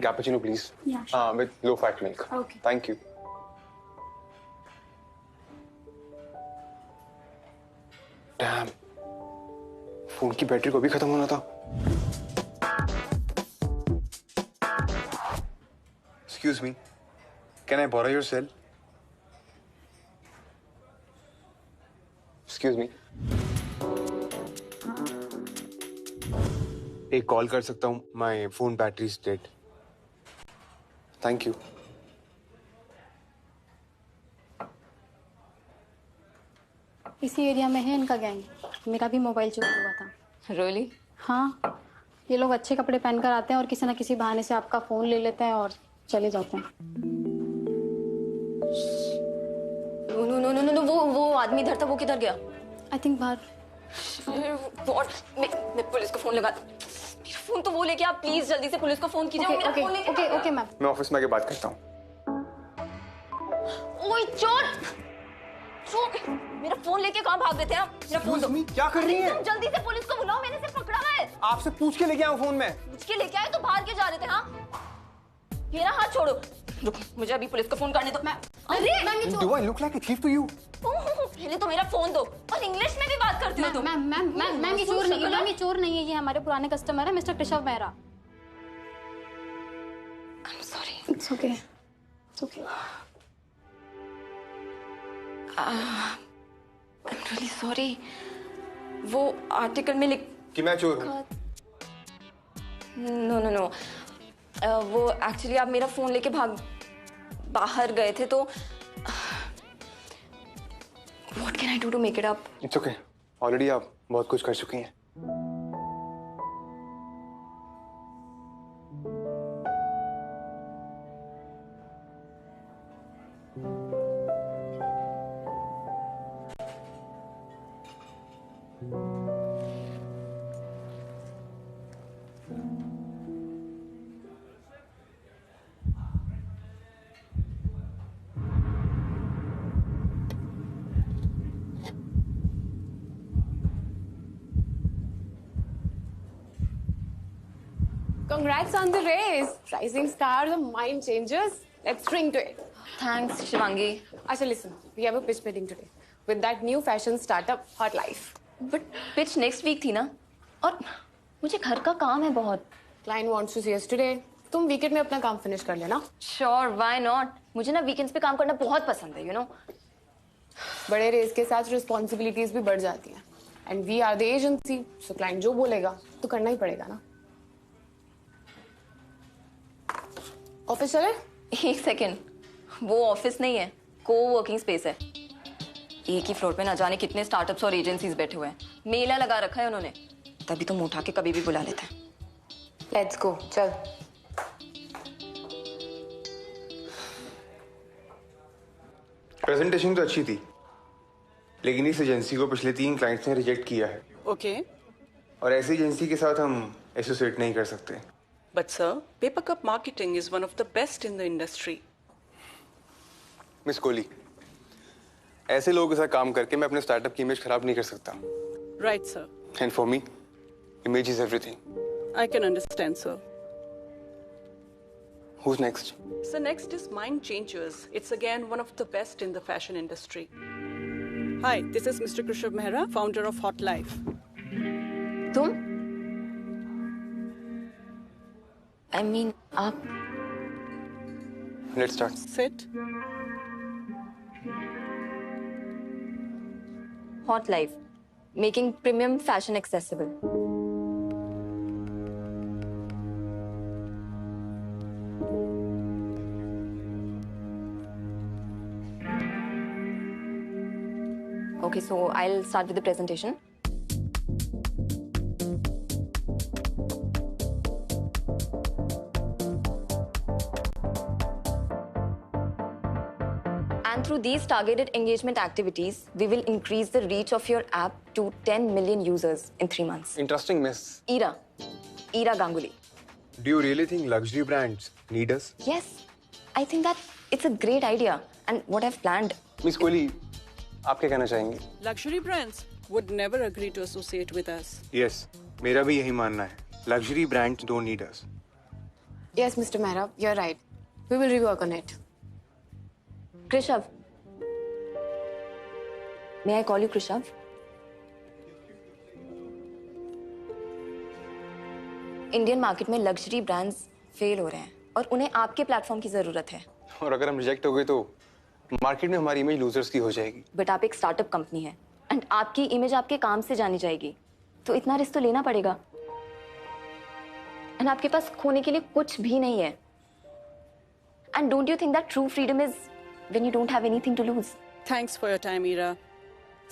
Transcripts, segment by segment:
one cappuccino, please. Yeah, sure. With low-fat milk. Okay. Thank you. Damn. Phone की battery को भी खत्म होना था. Excuse me. Can I borrow your cell? Excuse me. एक call कर सकता हूँ. My phone battery is dead. Thank you. इसी एरिया में है इनका गैंग. मेरा भी मोबाइल चोरी हुआ था. Really? हाँ, ये लोग अच्छे कपड़े पहनकर आते हैं और किसी न किसी बहाने से आपका फोन ले लेते हैं और चले जाते हैं. No, वो आदमी इधर था, वो किधर गया? आई थिंक बाहर. मैं पुलिस को फोन लगा. मेरा फोन तो वो लेके आप प्लीज जल्दी से पुलिस को फोन कीजिए. मेरा फोन लेके. Okay ma'am. मैं ऑफिस में आके बात करता हूँ. ओए चोर! मेरा फोन लेके कहाँ भाग गए थे आप? मेरा फोन दो. क्या कर रही हैं? जल्दी से पुलिस को बुलाओ, मैंने इसे पकड़ा है. आपसे पूछ के लेके आया फोन में. पूछ के लेके आए तो भाग के जा रहे थे. हाँ, मेरा हाथ छोड़ो. रुको, मुझे अभी पुलिस को फोन करने दो. अरे Do I look like a thief to you? पहले तो मेरा फोन दो. और इंग्लिश में भी बात करती हो तुम. मैम ये चोर नहीं है. मैम ये चोर नहीं है. ये हमारे पुराने कस्टमर है mister Krishabh Mehra. I'm sorry. It's okay. It's okay. I'm really sorry. वो आर्टिकल में लिख. कि मैं चोर हूँ. No. वो एक्चुअली आप मेरा फोन लेके बाहर गए थे तो. What can I do to make it up? It's okay. Already आप बहुत कुछ कर चुकी हैं. Congrats on the race. Rising star, the mind changers. Let's drink to it. Thanks, Shivangi. Asha, listen. We have a pitch meeting today with that new fashion startup, Hot Life. But pitch next week थी ना. और मुझे घर का काम है बहुत. Client wants to see us today. तुम weekend में अपना काम finish कर लेना. Sure, why not? मुझे ना weekends पे काम करना बहुत पसंद है, you know. बड़े रेस के साथ responsibilities भी बढ़ जाती हैं. And we are the agency, so client जो बोलेगा तो करना ही पड़ेगा ना. ऑफिस चले? एक सेकेंड. वो ऑफिस नहीं है, को-वर्किंग स्पेस है. एक ही फ्लोर पे ना जाने कितने स्टार्टअप्स और एजेंसीज बैठे हुए हैं. मेला लगा रखा है उन्होंने. तभी तो उठा के कभी भी बुला लेते हैं. Let's go. चल. प्रेजेंटेशन तो अच्छी थी, लेकिन इस एजेंसी को पिछले 3 क्लाइंट्स ने रिजेक्ट किया है. Okay. और ऐसी एजेंसी के साथ हम एसोसिएट नहीं कर सकते. But sir, Paper Cup marketing is one of the best in the industry. Miss Kohli, ऐसे लोगों के साथ काम करके मैं अपने स्टार्टअप की इमेज खराब नहीं कर सकता. Right, sir. And for me, image is everything. I can understand, sir. Who's next? So next is Mind Changers. It's again one of the best in the fashion industry. Hi, this is Mr. Krishabh Mehra, founder of Hot Life. तुम? I mean, आप? Let's start. Sit. Hot Life, making premium fashion accessible. Okay, so I'll start with the presentation. And through these targeted engagement activities, we will increase the reach of your app to 10 million users in 3 months. Interesting, miss. Ira Ganguly. Do you really think luxury brands need us? Yes, I think that it's a great idea. And what I've planned. Miss Kohli, आप क्या कहना चाहेंगे? Luxury brands would never agree to associate with us. Yes, मेरा भी यही मानना है. Luxury brands don't need us. Yes, Mr. Mehra, you're right. We will rework on it. Krishav, may I call you Krishav? Indian market में luxury brands fail हो रहे हैं और उन्हें आपके प्लेटफॉर्म की जरूरत है। और अगर हम रिजेक्ट हो गए तो मार्केट में हमारी इमेज लूजर्स की हो जाएगी। बट आप एक स्टार्टअप कंपनी है एंड आपकी इमेज आपके काम से जानी जाएगी, तो इतना रिस्क तो लेना पड़ेगा। एंड आपके पास खोने के लिए कुछ भी नहीं है। And don't you think that true freedom is when you don't have anything to lose? Thanks for your time, Ira.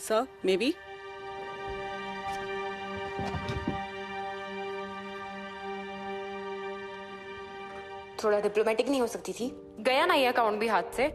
Sir, maybe? थोड़ा डिप्लोमेटिक नहीं हो सकती थी? गया ना ये अकाउंट भी हाथ से।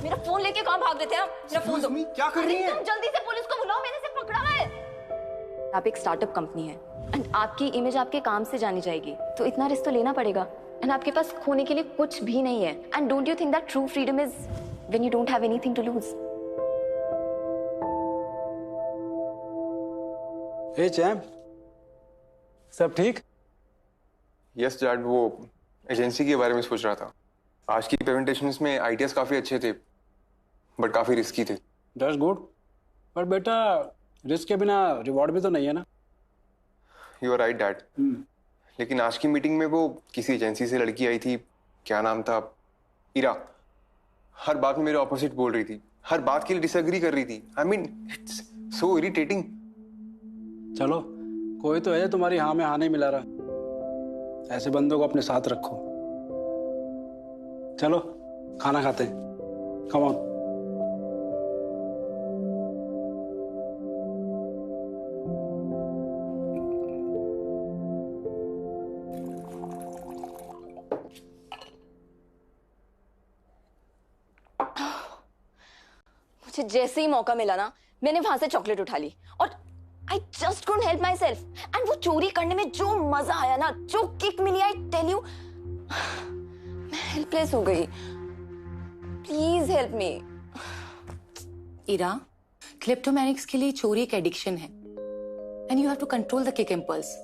मेरा फोन लेके कहाँ भाग रहे थे आप? मेरा फोन दो। क्या कर रही हैं? तुम जल्दी से पुलिस को बुलाओ, मैंने सिर्फ पकड़ा है। आप एक स्टार्टअप कंपनी है एंड आपकी इमेज आपके काम से जानी जाएगी, तो इतना रिस्क तो लेना पड़ेगा। एंड आपके पास खोने के लिए कुछ भी नहीं है। And don't you think that true freedom is when you don't have anything to lose? Hey champ, सब ठीक? यस डैड, वो एजेंसी के बारे में सोच रहा था। आज की प्रेजेंटेशंस में आइडियाज काफी अच्छे थे बट काफी रिस्की थे। दैट्स गुड, पर बेटा रिस्क के बिना रिवॉर्ड भी तो नहीं है ना। You are right dad. लेकिन आज की मीटिंग में वो किसी एजेंसी से लड़की आई थी, क्या नाम था, इरा। हर बात में मेरे ऑपोजिट बोल रही थी, हर बात के लिए डिसएग्री कर रही थी। I mean it's so irritating. चलो, कोई तो है तुम्हारी हाँ में हाँ नहीं मिला रहा। ऐसे बंदों को अपने साथ रखो। चलो खाना खाते हैं, कम ऑन। मुझे जैसे ही मौका मिला ना, मैंने वहां से चॉकलेट उठा ली और I just couldn't help myself. And वो चोरी करने में जो मजा आया ना, जो किक मिली, आई टेल यू, मैं हेल्पलेस हो गई। Please help me. इरा, क्लिप्टोमैनिक्स के लिए चोरी एक एडिक्शन है and you have to control the kick impulse.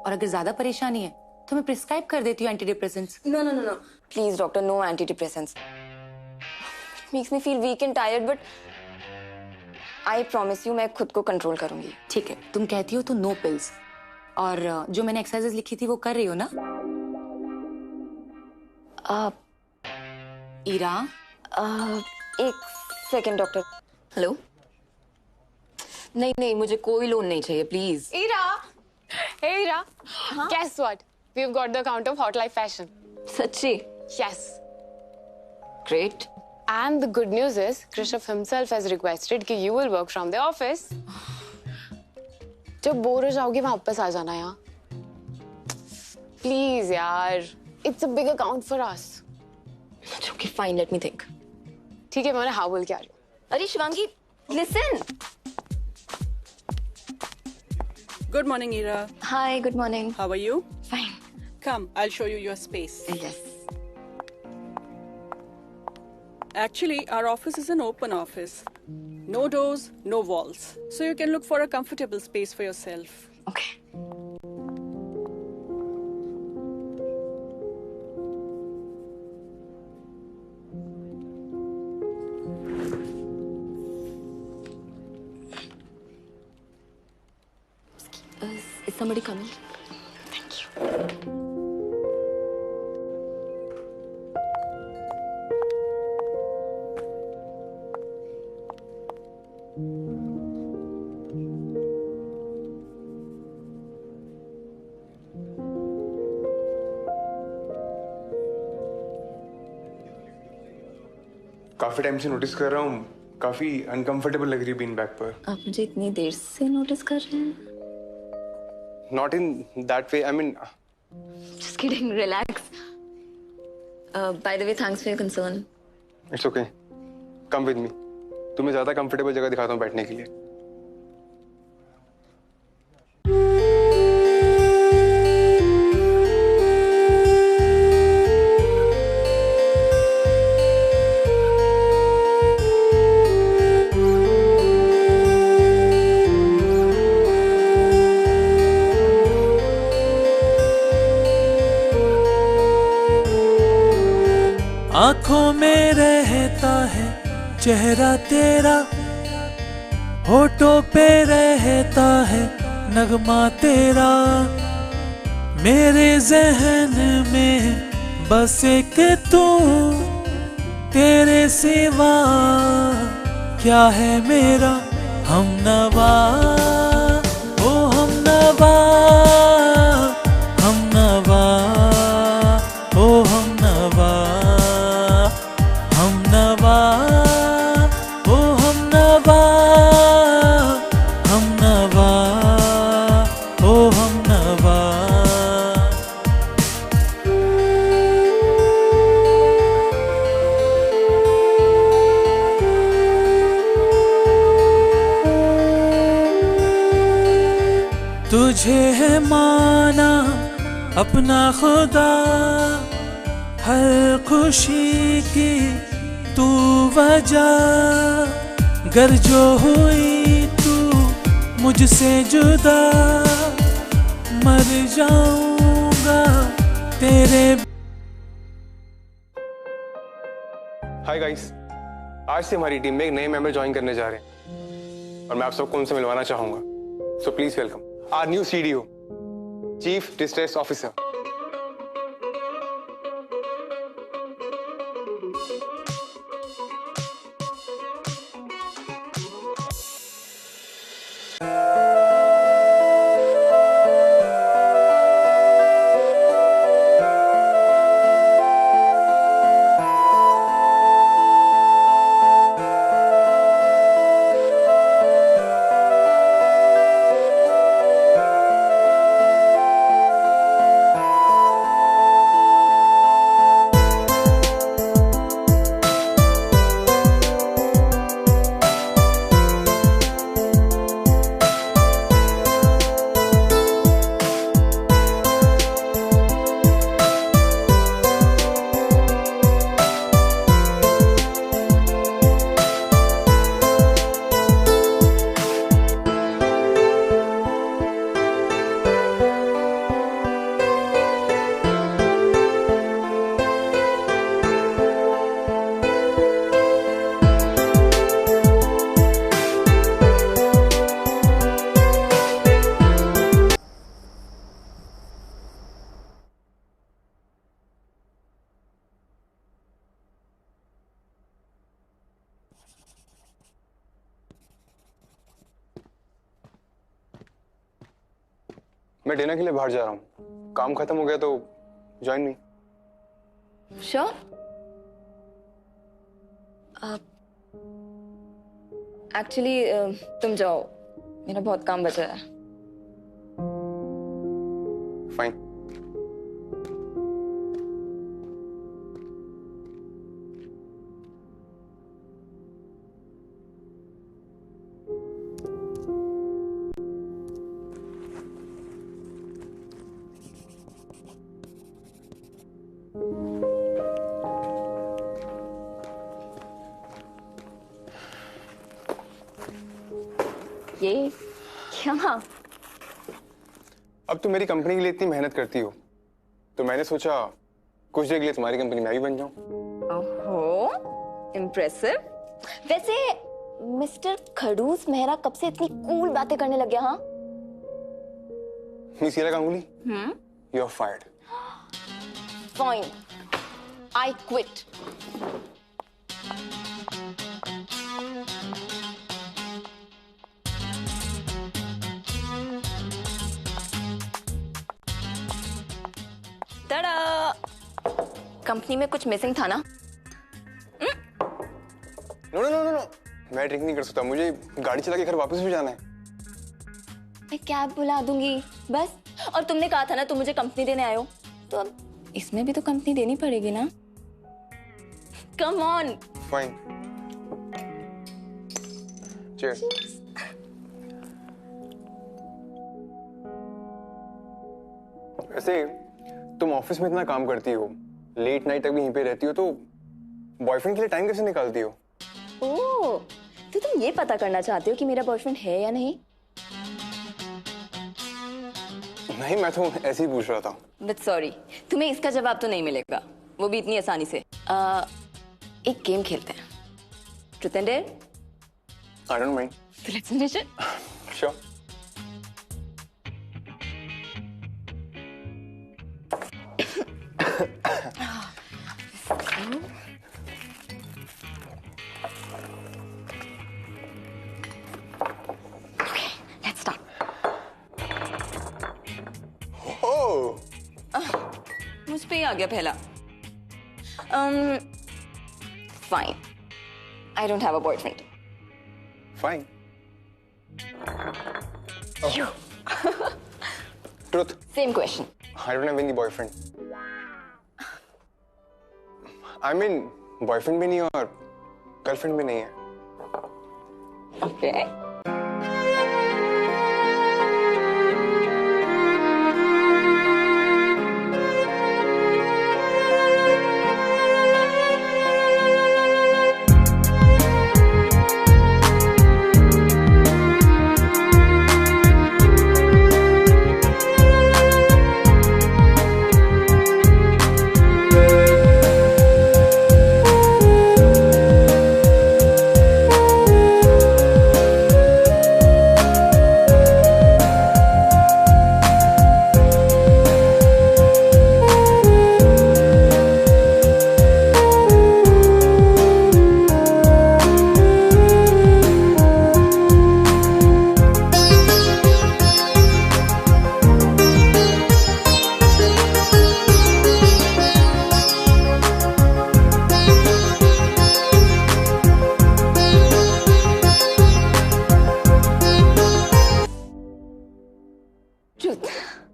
और अगर ज्यादा परेशानी है तो मैं प्रिस्क्राइब कर देती हूँ antidepressants. No no no no, please doctor, no antidepressants. Makes me feel weak and tired, but I promise you मैं खुद को कंट्रोल करूंगी। ठीक है, तुम कहती हो तो नो पिल्स। और जो मैंने एक्सरसाइजेस लिखी थी वो कर रही हो ना? इरा, एक सेकेंड डॉक्टर। हेलो? नहीं नहीं, मुझे कोई लोन नहीं चाहिए, please. Ira! Hey Ira! Guess what? We've got the account of Hot Life Fashion. सच्ची? Yes. Great. And the good news is, Krishav himself has requested कि you will work from the office. जब bore हो जाओगे वापस आ जाना यहाँ। Please यार, it's a big account for us. Okay fine, let me think. ठीक है, मैं हाँ बोल के आ रही हूँ। अरे Shivangi, listen. Good morning, Ira. Hi, good morning. How are you? Fine. Come, I'll show you your space. Yes. Actually, our office is an open office. No doors, no walls. So you can look for a comfortable space for yourself. Okay. Is somebody coming? Thank you. काफी time से notice कर रहा हूँ, काफी uncomfortable लग रही है bean bag पर। आप मुझे इतनी देर से नोटिस कर रहे हैं? Not in that way, I mean. Just kidding, relax. By the way, thanks for your concern. It's okay, come with मी। तुम्हें ज्यादा कंफर्टेबल जगह दिखाता हूँ बैठने के लिए। आंखों में रहता है चेहरा तेरा, होठों पे रहता है नगमा तेरा, मेरे जहन में बस एक तू, तेरे सिवा क्या है मेरा हमनवा, ओ हमनवा, हमनवा, ओ हमनवा, हमनवा, ओ हमनवा, हमनवा, ओ हमनवा। तुझे है माना अपना खुदा, हर खुशी की तू वजह, गर जो हुई तू मुझसे जुदा, मर जाऊंगा तेरे। हाय गाइस, आज से हमारी टीम में एक नए मेंबर ज्वाइन करने जा रहे हैं और मैं आप सबको उनसे मिलवाना चाहूंगा। So please welcome our new CDO, chief distress officer. मैं डिनर के लिए बाहर जा रहा हूँ, काम खत्म हो गया तो ज्वाइन मी। Sure. एक्चुअली तुम जाओ, मेरा बहुत काम बचा है। फाइन। ये क्या? अब तुम मेरी कंपनी के लिए इतनी मेहनत करती हो तो मैंने सोचा कुछ देर के लिए तुम्हारी कंपनी में भी बन जाऊं। ओहो, इम्प्रेसिव। वैसे मिस्टर खड़ूस मेहरा कब से इतनी कूल बातें करने लग गया? हाँ, miss Ira Ganguly, you are fired. Fine, I quit. Company में कुछ मिसिंग था ना? No no no no no, मैं ड्रिंक नहीं कर सकता, मुझे गाड़ी चला के घर वापस भी जाना है। मैं कैब बुला दूंगी बस। और तुमने कहा था ना तुम मुझे कंपनी देने आए हो, तो अब इसमें भी तो कंपनी देनी पड़ेगी ना। Come on. Fine, cheers. वैसे तुम ऑफिस में इतना काम करती हो, लेट नाइट तक भी यहीं पे रहती हो, तो बॉयफ्रेंड के लिए टाइम कैसे निकालती हो? ओह, तो तुम ये पता करना चाहते हो कि मेरा बॉयफ्रेंड है या नहीं? नहीं, मैं तो ऐसे ही पूछ रहा था। बट सॉरी, तुम्हें इसका जवाब तो नहीं मिलेगा, वो भी इतनी आसानी से। एक गेम खेलते हैं, truth and dare. I don't mind. So let's finish it. Sure. Okay, let's start. Oh. मुझ पे ही आ गया पहला। Fine. I don't have a boyfriend. Fine. You. Truth. Same question. I don't have any boyfriend. I mean, boyfriend भी नहीं और girlfriend भी नहीं है। Okay.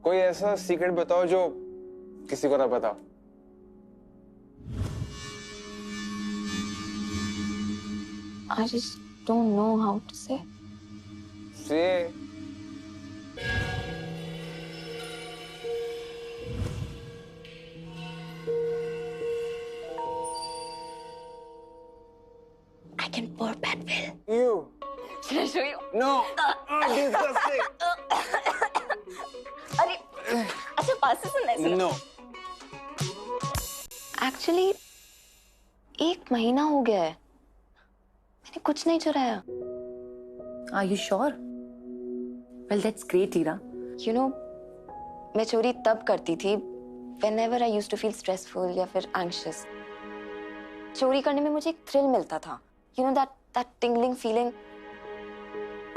कोई ऐसा सीक्रेट बताओ जो किसी को ना पता। I just don't know how to say. Say. I can pour bad will. You. Should I show you? No. Disgusting. अरे, अच्छा पास से सुनना है। No. Actually, 1 महीना हो गया है, मैंने कुछ नहीं चुराया। Are you sure? Well, that's great, Ira. You know, मैं चोरी तब करती थी whenever I used to feel stressful या फिर anxious. चोरी करने में मुझे एक थ्रिल मिलता था, you know that tingling feeling.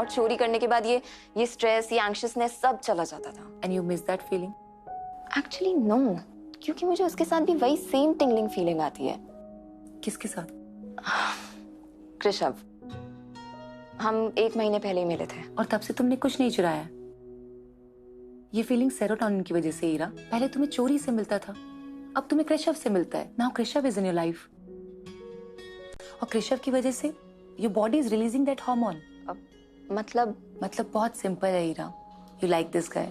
और चोरी करने के बाद ये स्ट्रेस, ये एंग्शियसनेस सब चला जाता था। And you miss that feeling? Actually no, क्योंकि मुझे उसके साथ भी वही सेम टिंगलिंग फीलिंग आती है। किसके साथ? कृषव, हम 1 महीने पहले ही मिले थे। और तब से तुमने कुछ नहीं चुराया? ये फीलिंग सेरोटोनिन की वजह से, ईरा। पहले तुम्हें चोरी से मिलता था, अब तुम्हें कृषव से मिलता है। Now Krishav is in your life, और कृषव की वजह से your body is releasing that hormone. मतलब बहुत सिंपल है, Ira. You like this guy?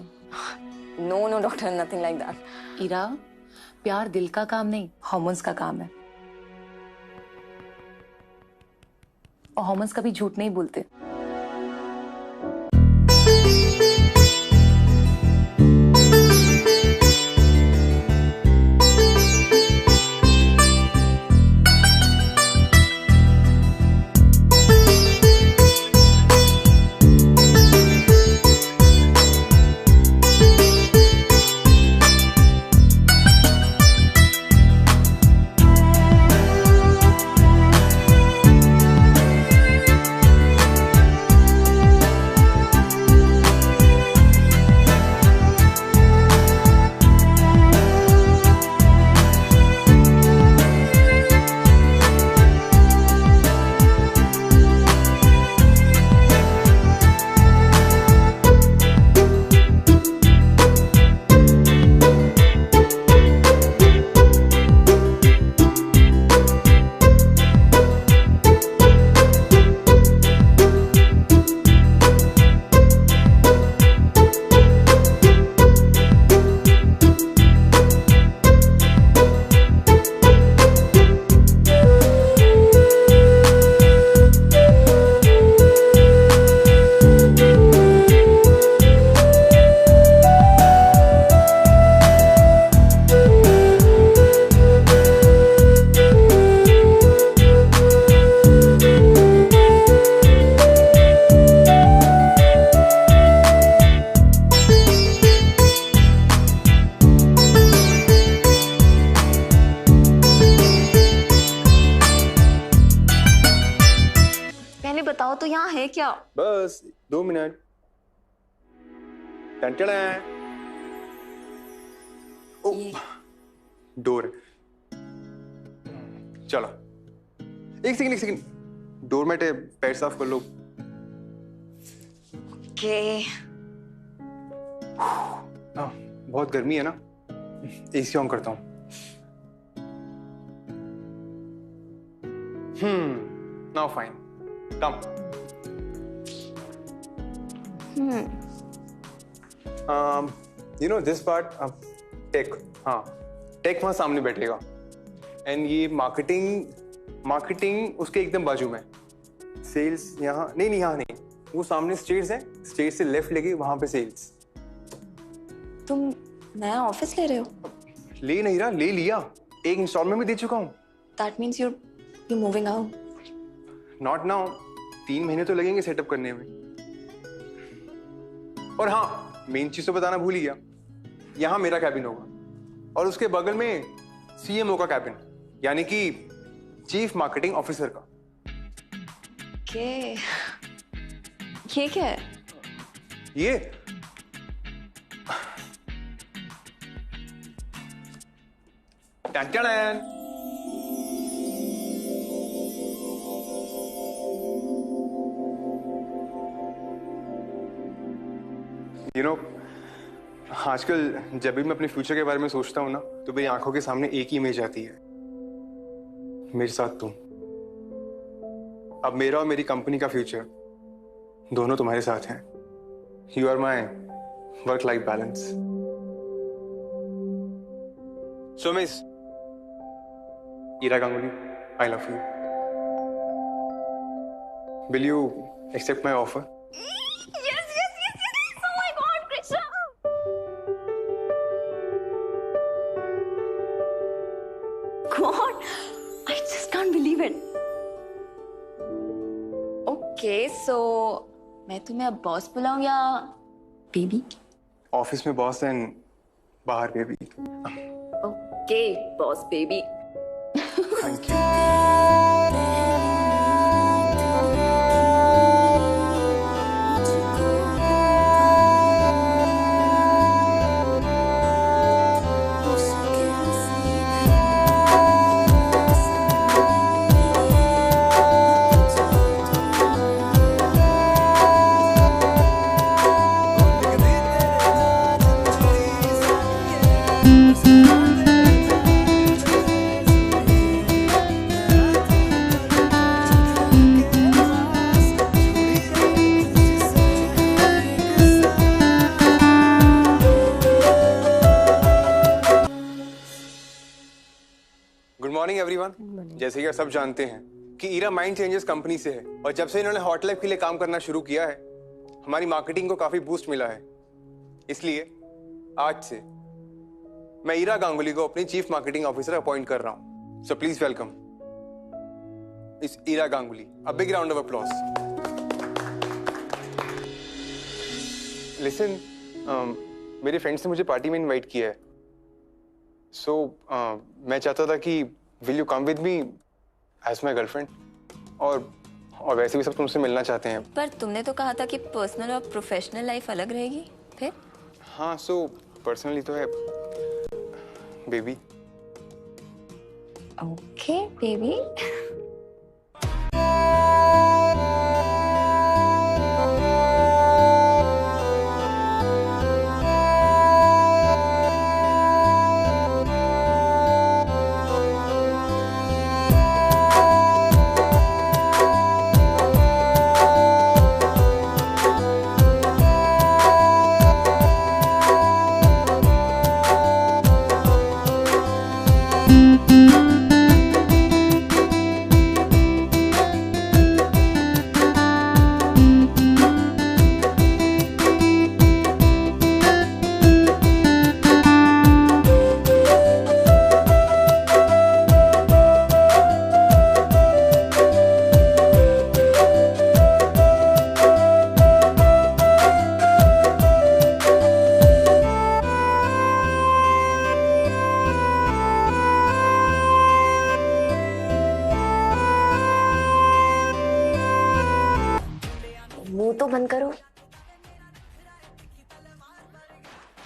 No doctor, nothing like that. Ira, प्यार दिल का काम नहीं, हार्मोन्स का काम है, और हार्मोन्स कभी झूठ नहीं बोलते। यहाँ है क्या? बस 2 मिनट। ओ, डोर। चलो एक सेकंड, डोरमेट है, पैर साफ कर लो। के बहुत गर्मी है ना, एसी ऑन करता हूँ। Now fine, come. You know this part, take. हाँ, टेक वहां सामने बैठेगा, एंड ये मार्केटिंग उसके एकदम बाजू में। सेल्स यहाँ नहीं, यहाँ नहीं, वो सामने स्टेज है, स्टेज से लेफ्ट लेके वहां पे सेल्स। तुम नया ऑफिस ले रहे हो? ले नहीं रहा, ले लिया, एक इंस्टॉलमेंट में दे चुका हूँ। That means you're moving out. Not now, 3 महीने तो लगेंगे सेटअप करने में। और हाँ, मेन चीज तो बताना भूल ही गया, यहाँ मेरा कैबिन होगा और उसके बगल में सीएमओ का कैबिन, यानी कि चीफ मार्केटिंग ऑफिसर का। ये क्या है? ये टन-टन-टन। यू नो, आजकल जब भी मैं अपने फ्यूचर के बारे में सोचता हूँ ना, तो मेरी आंखों के सामने एक ही इमेज आती है, मेरे साथ तुम। अब मेरा और मेरी कंपनी का फ्यूचर दोनों तुम्हारे साथ हैं। You are my work life balance. So miss Ira Ganguly, I love you. Will you accept my offer? God, I just can't believe it. Okay, so मैं तुम्हें अब बॉस बुलाऊं या बेबी? ऑफिस में बॉस एंड बाहर baby. Okay, boss baby. Thank you. Good morning everyone. जैसे कि आप सब जानते हैं कि ईरा माइंड चेंजेस कंपनी से है, और जब से इन्होंने हॉट लाइफ के लिए काम करना शुरू किया है, हमारी मार्केटिंग को काफी बूस्ट मिला है। इसलिए आज से मैं ईरा गांगुली को अपनी चीफ मार्केटिंग ऑफिसर अपॉइंट कर रहा हूं। सो प्लीज वेलकम इस Ira Ganguly. A big round of applause. Listen, मेरे फ्रेंड्स ने मुझे पार्टी में इनवाइट किया है, सो मैं चाहता था कि will you come with me as my girlfriend, और वैसे भी सब तुमसे मिलना चाहते हैं। पर तुमने तो कहा था कि पर्सनल और प्रोफेशनल लाइफ अलग रहेगी। फिर? हाँ, सो पर्सनली तो है baby. Okay baby.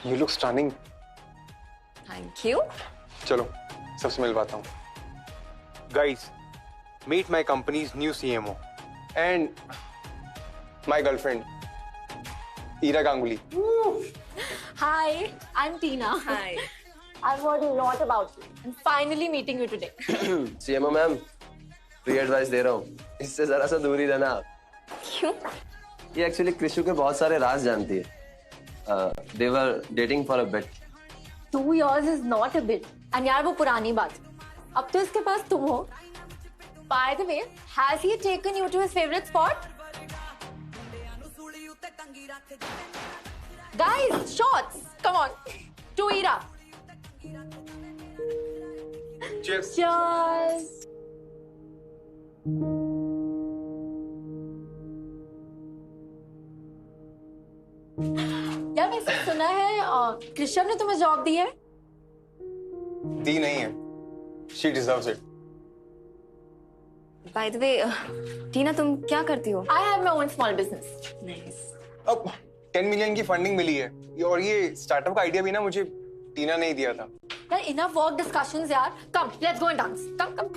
You look stunning. Thank you. चलो सबसे मिलवाता हूँ. Guys, meet my company's new CMO and my girlfriend, Ira Ganguly. Hi, I'm Tina. Hi. I've heard a lot about you. I'm finally meeting you today. CMO ma'am, free advice दे रहा हूँ. इससे जरा सा दूर ही रहना आप. क्यों? ये एक्चुअली कृष्ण के बहुत सारे राज जानती है. They were dating for a bit. 2 years is not a bit. And यार वो पुरानी बात. अब तो इसके पास तुम हो. By the way, has he taken you to his favorite spot? Guys, shots! Come on. To Ira. Cheers. Cheers! यार मैंने सुना है कृष्ण ने तुम्हें जॉब दी है. दी नहीं है. She deserves it. By the way, टीना तुम क्या करती हो? I have my own small business. Nice. अब 10 मिलियन की फंडिंग मिली है और ये स्टार्टअप का आइडिया भी ना मुझे टीना ने ही दिया था. यार enough work discussions यार. Come, let's go and dance. Come.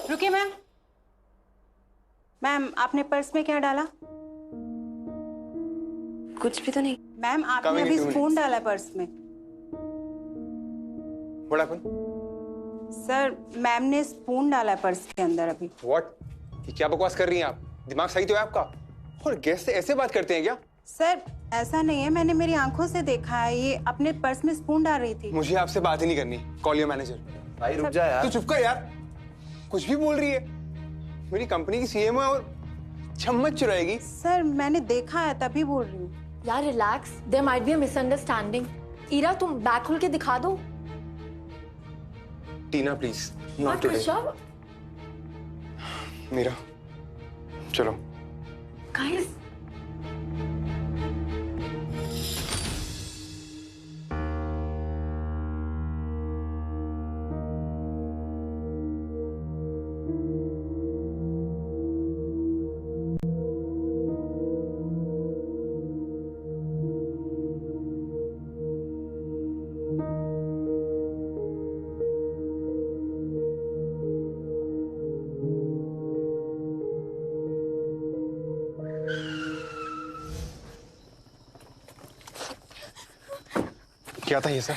रुकिए मैम. मैम आपने पर्स में क्या डाला? कुछ भी तो नहीं. मैम आपने अभी स्पून डाला है पर्स में. What happened? सर मैम ने स्पून डाला है पर्स के अंदर अभी. What? ये क्या बकवास कर रही हैं आप? दिमाग सही तो है आपका? और गेस्ट से ऐसे बात करते हैं क्या? सर ऐसा नहीं है, मैंने मेरी आंखों से देखा है. ये अपने पर्स में स्पून डाल रही थी. मुझे आपसे बात ही नहीं करनी. Call your manager. भाई रुक जा यार. तू चुप कर यार. कुछ भी बोल रही है. मेरी कंपनी की सीएमओ है और चम्मच चुराएगी. सर मैंने देखा है तभी बोल रही हूँ. यार relax. There might be a misunderstanding. Ira तुम बैग खोल के दिखा दो. Tina please. Not today. Meera चलो. गाइस क्या था ये सब?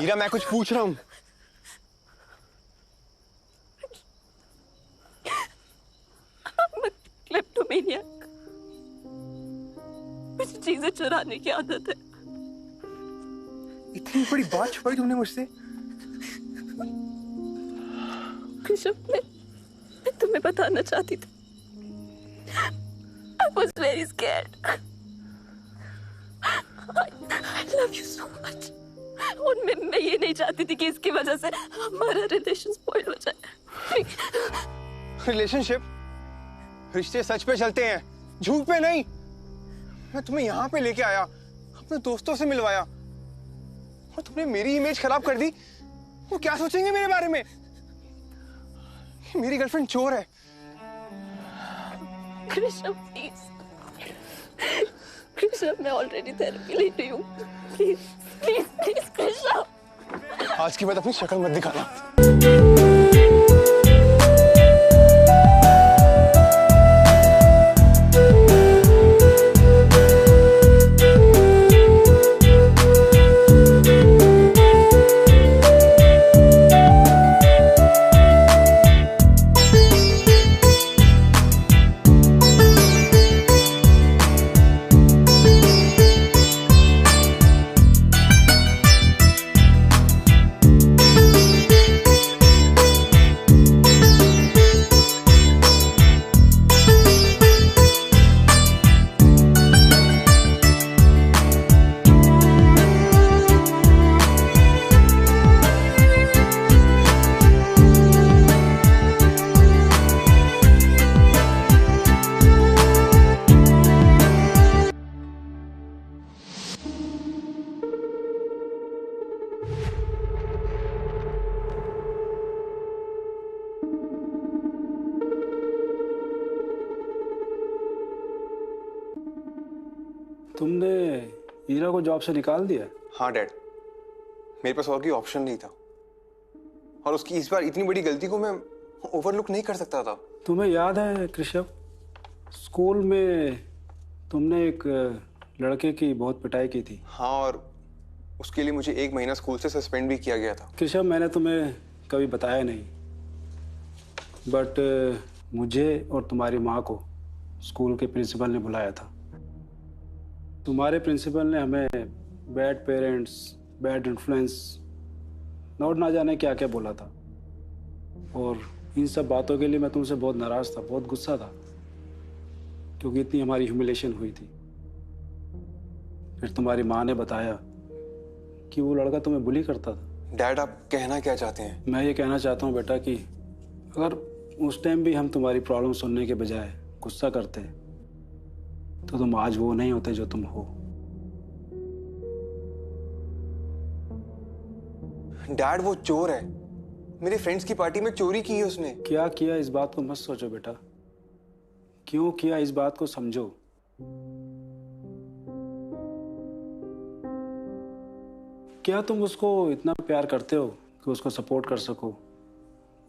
ईरा मैं कुछ पूछ रहा हूँ. क्लेप्टोमेनियक. मुझे चीजें चुराने की आदत है. इतनी बड़ी बात छुपाई तुमने मुझसे? कृष्ण मैं तुम्हें बताना चाहती थी. I was very scared. I love you so much. और मैं ये नहीं चाहती थी कि इसकी वजह से हमारा रिलेशन स्पॉइल हो जाए. रिलेशनशिप? रिश्ते सच पे चलते हैं, झूठ पे नहीं. मैं तुम्हें यहाँ पे लेके आया, अपने दोस्तों से मिलवाया और तुमने मेरी इमेज खराब कर दी. वो क्या सोचेंगे मेरे बारे में? मेरी गर्लफ्रेंड चोर है. कृष्ण प्लीज कृष्ण, मैं ऑलरेडी थेरेपी ले रही हूँ। Please please please Krishna. आज की बात अपनी शक्ल मत दिखाना। तुमने हीरा को जॉब से निकाल दिया? हाँ डैड, मेरे पास और कोई ऑप्शन नहीं था, और उसकी इस बार इतनी बड़ी गलती को मैं ओवरलुक नहीं कर सकता था। तुम्हें याद है कृष्ण, स्कूल में तुमने एक लड़के की बहुत पिटाई की थी। हाँ, और उसके लिए मुझे 1 महीना स्कूल से सस्पेंड भी किया गया था। कृष्ण, मैंने तुम्हें कभी बताया नहीं, बट मुझे और तुम्हारी माँ को स्कूल के प्रिंसिपल ने बुलाया था। तुम्हारे प्रिंसिपल ने हमें बैड पेरेंट्स, बैड इन्फ्लुएंस, और ना जाने क्या क्या बोला था, और इन सब बातों के लिए मैं तुमसे बहुत नाराज था, बहुत गुस्सा था, क्योंकि इतनी हमारी ह्यूमिलेशन हुई थी। फिर तुम्हारी माँ ने बताया कि वो लड़का तुम्हें बुली करता था। डैड, आप कहना क्या चाहते हैं? मैं ये कहना चाहता हूँ बेटा कि अगर उस टाइम भी हम तुम्हारी प्रॉब्लम सुनने के बजाय गुस्सा करते तो तुम आज वो नहीं होते जो तुम हो। डैड, वो चोर है। मेरे फ्रेंड्स की पार्टी में चोरी की है उसने। क्या किया इस बात को मत सोचो बेटा, क्यों किया इस बात को समझो। क्या तुम उसको इतना प्यार करते हो कि उसको सपोर्ट कर सको,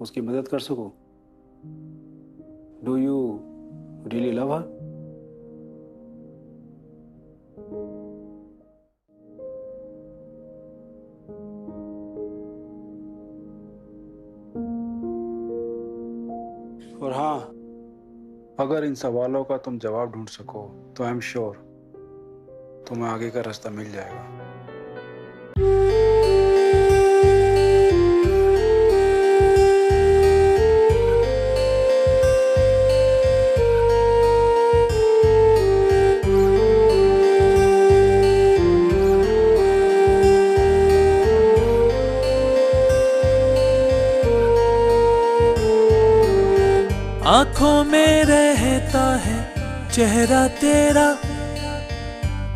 उसकी मदद कर सको? डू यू रियली लव हर? और हाँ, अगर इन सवालों का तुम जवाब ढूंढ सको तो आई एम श्योर तुम्हें आगे का रास्ता मिल जाएगा। आंखों में रहता है चेहरा तेरा,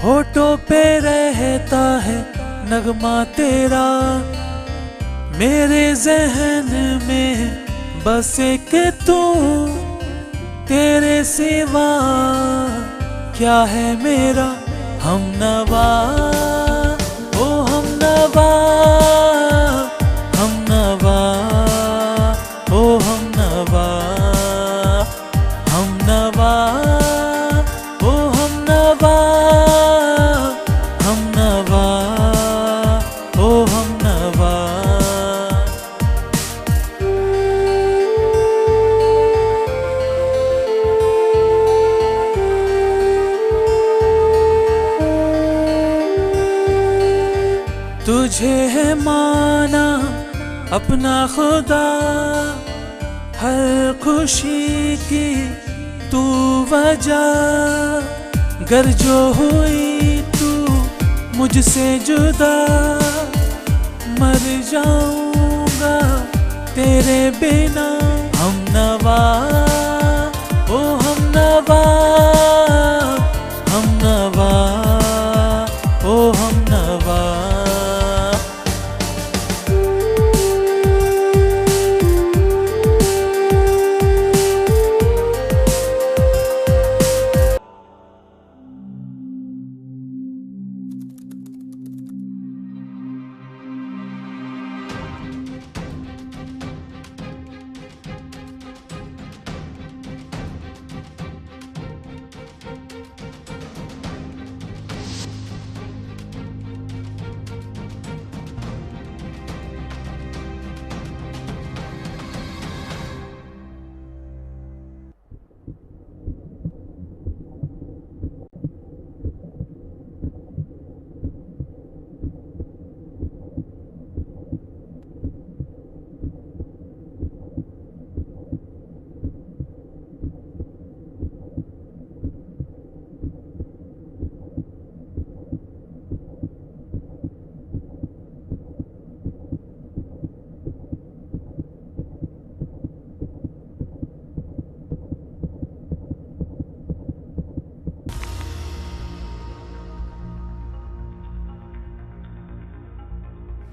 होठों पे रहता है नगमा तेरा, मेरे जहन में बस एक तू, तेरे सिवा क्या है मेरा हमनवा, ओ हमनवा, हमनवा, ओ हमनवा, हमनवा, ओ हमनवा, हमनवा, ओ हमनवा। तुझे है माना अपना खुदा, हर खुशी की तू वजह, गर जो हुई तू मुझसे जुदा, मर जाऊंगा तेरे बिना हमनवा, ओ हमनवा, हमनवा, ओ हमनवा।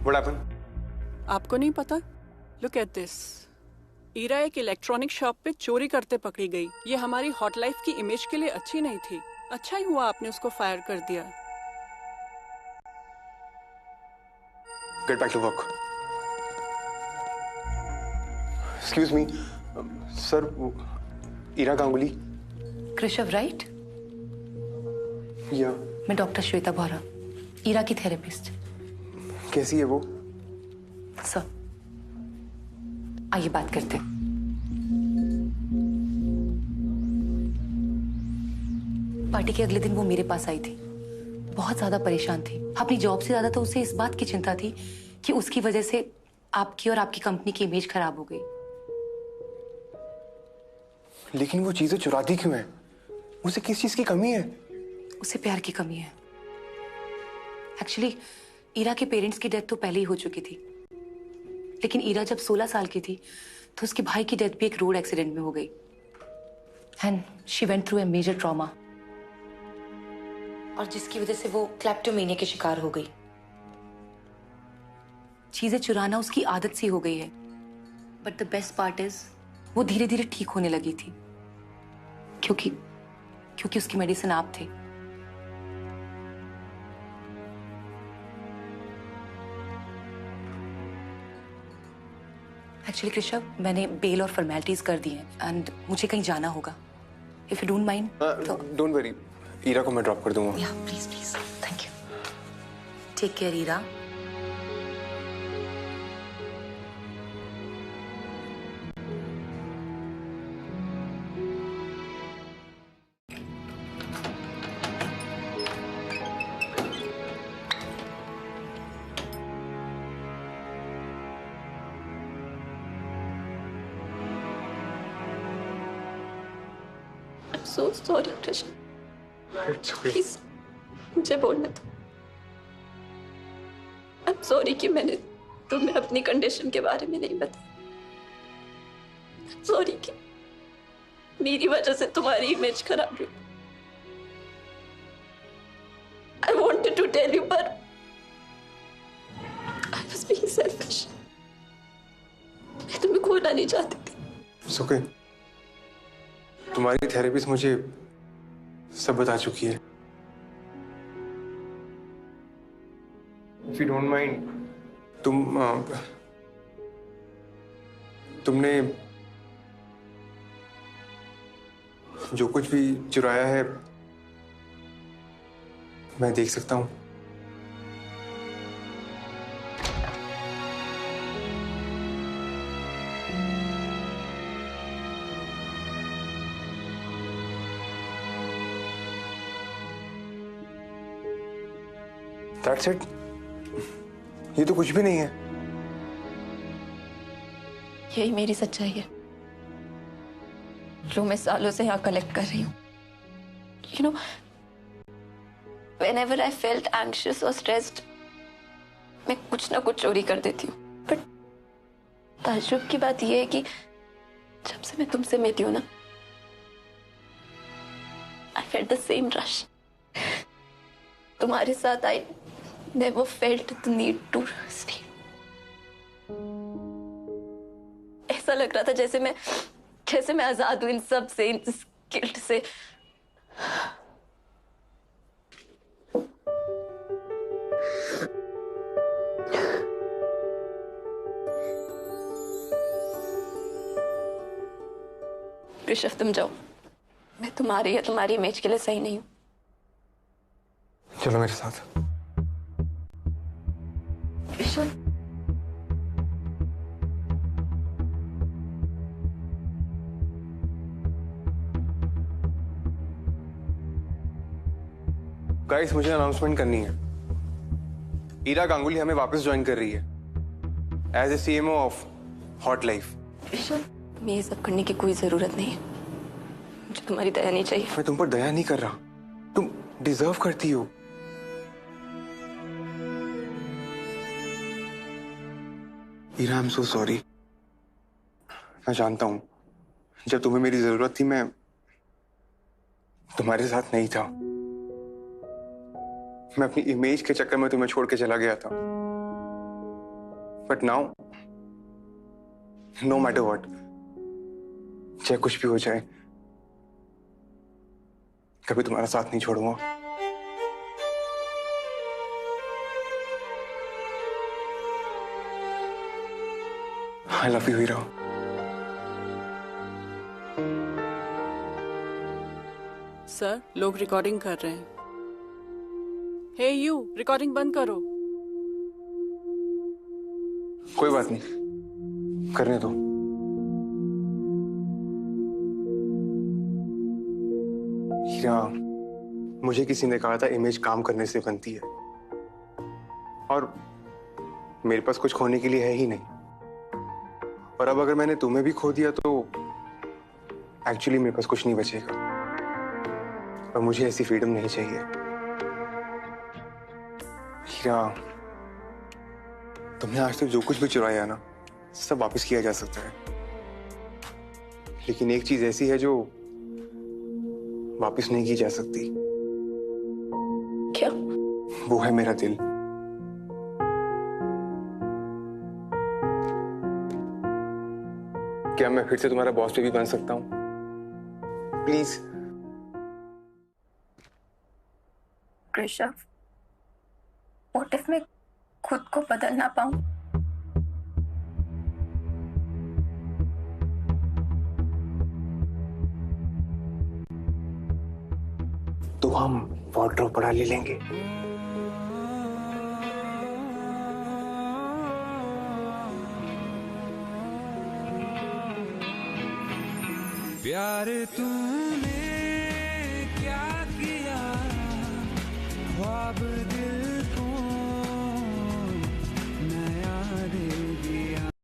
What happened? आपको नहीं पता? Look at this. ईरा एक इलेक्ट्रॉनिक शॉप पे चोरी करते पकड़ी गई। ये हमारी हॉट लाइफ की इमेज के लिए अच्छी नहीं थी। अच्छा ही हुआ आपने उसको फायर कर दिया। Get back to work. Excuse me, sir. Ira Ganguly. Krishav right? या मैं डॉक्टर श्वेता बोरा, ईरा की थेरेपिस्ट। कैसी है वो? सर आइए बात करते हैं। पार्टी के अगले दिन वो मेरे पास आई थी, बहुत ज्यादा परेशान थी। अपनी जॉब से ज्यादा तो उसे इस बात की चिंता थी कि उसकी वजह से आपकी और आपकी कंपनी की इमेज खराब हो गई। लेकिन वो चीजें चुराती क्यों है? उसे किस चीज की कमी है? उसे प्यार की कमी है। एक्चुअली ईरा के पेरेंट्स की डेथ तो पहले ही हो चुकी थी, लेकिन ईरा जब 16 साल की थी तो उसके भाई की डेथ भी एक रोड एक्सीडेंट में हो गई and she went through a major trauma, और जिसकी वजह से वो क्लेप्टोमेनिया के शिकार हो गई। चीजें चुराना उसकी आदत सी हो गई है, but the best part is वो धीरे धीरे ठीक होने लगी थी क्योंकि उसकी मेडिसिन आप थे। एक्चुअली कृषव, मैंने बेल और फॉर्मेलिटीज कर दी हैं एंड मुझे कहीं जाना होगा। If you don't mind. Don't worry, Ira को मैं ड्रॉप कर दूंगा। या please please, thank you. Take care Ira. So sorry, Krishna. Please, मुझे बोलने दो। I'm sorry कि मैंने तुम्हें अपनी कंडीशन के बारे में नहीं बताया। I'm sorry कि मेरी वजह से तुम्हारी इमेज खराब हुई। I wanted to tell you, but I was being selfish. मैं तुम्हें खोना नहीं चाहती थी। It's okay. तुम्हारी थेरेपिस्ट मुझे सब बता चुकी है। If you don't mind, तुमने जो कुछ भी चुराया है मैं देख सकता हूँ। That's it? ये तो कुछ भी नहीं है। यही मेरी सच्चाई है, जो मैं सालों से यहाँ कलेक्ट कर रही हूँ। You know, whenever I felt anxious or stressed, मैं कुछ ना कुछ चोरी कर देती हूँ। But ताज्जुब की बात यह है कि जब से मैं तुमसे मिली हूँ ना, I felt the same rush. तुम्हारे साथ I never felt the need to sleep. ऐसा लग रहा था जैसे मैं आजाद हूं इन सब से, इन गिल्ट से। ऋषभ, तुम जाओ। मैं तुम्हारी या तुम्हारी इमेज के लिए सही नहीं हूं। चलो मेरे साथ। ऋषभ, गाइस, मुझे अनाउंसमेंट करनी है। ईरा गांगुली हमें वापस ज्वाइन कर रही है as a CMO of hot life. Rishabh, तुम्हें ये सब करने की कोई जरूरत नहीं है। मुझे तुम्हारी दया नहीं चाहिए। मैं तुम पर दया नहीं कर रहा, तुम डिजर्व करती हो। Ira, I am so sorry. मैं जानता हूं, जब तुम्हें मेरी जरूरत थी मैं तुम्हारे साथ नहीं था। मैं अपनी इमेज के चक्कर में तुम्हें छोड़ के चला गया था। But now no matter what, चाहे कुछ भी हो जाए, कभी तुम्हारा साथ नहीं छोड़ूंगा। I love you Heera. Sir, लोग रिकॉर्डिंग कर रहे हैं। हे यू, रिकॉर्डिंग बंद करो। कोई बात नहीं, करने दो। हीरा, मुझे किसी ने कहा था इमेज काम करने से बनती है, और मेरे पास कुछ खोने के लिए है ही नहीं। और अब अगर मैंने तुम्हें भी खो दिया तो एक्चुअली मेरे पास कुछ नहीं बचेगा, और मुझे ऐसी फ्रीडम नहीं चाहिए। हीरा, तुमने आज तक जो कुछ भी चुराया ना, सब वापस किया जा सकता है, लेकिन एक चीज ऐसी है जो वापस नहीं की जा सकती। क्या? वो है मेरा दिल। क्या मैं फिर से तुम्हारा बॉस भी बन सकता हूँ? प्लीज। कृषव, व्हाट इफ मैं खुद को बदल ना पाऊं? तो हम वार्डरोब बढ़ा ले लेंगे। प्यार तूने क्या किया, ख्वाब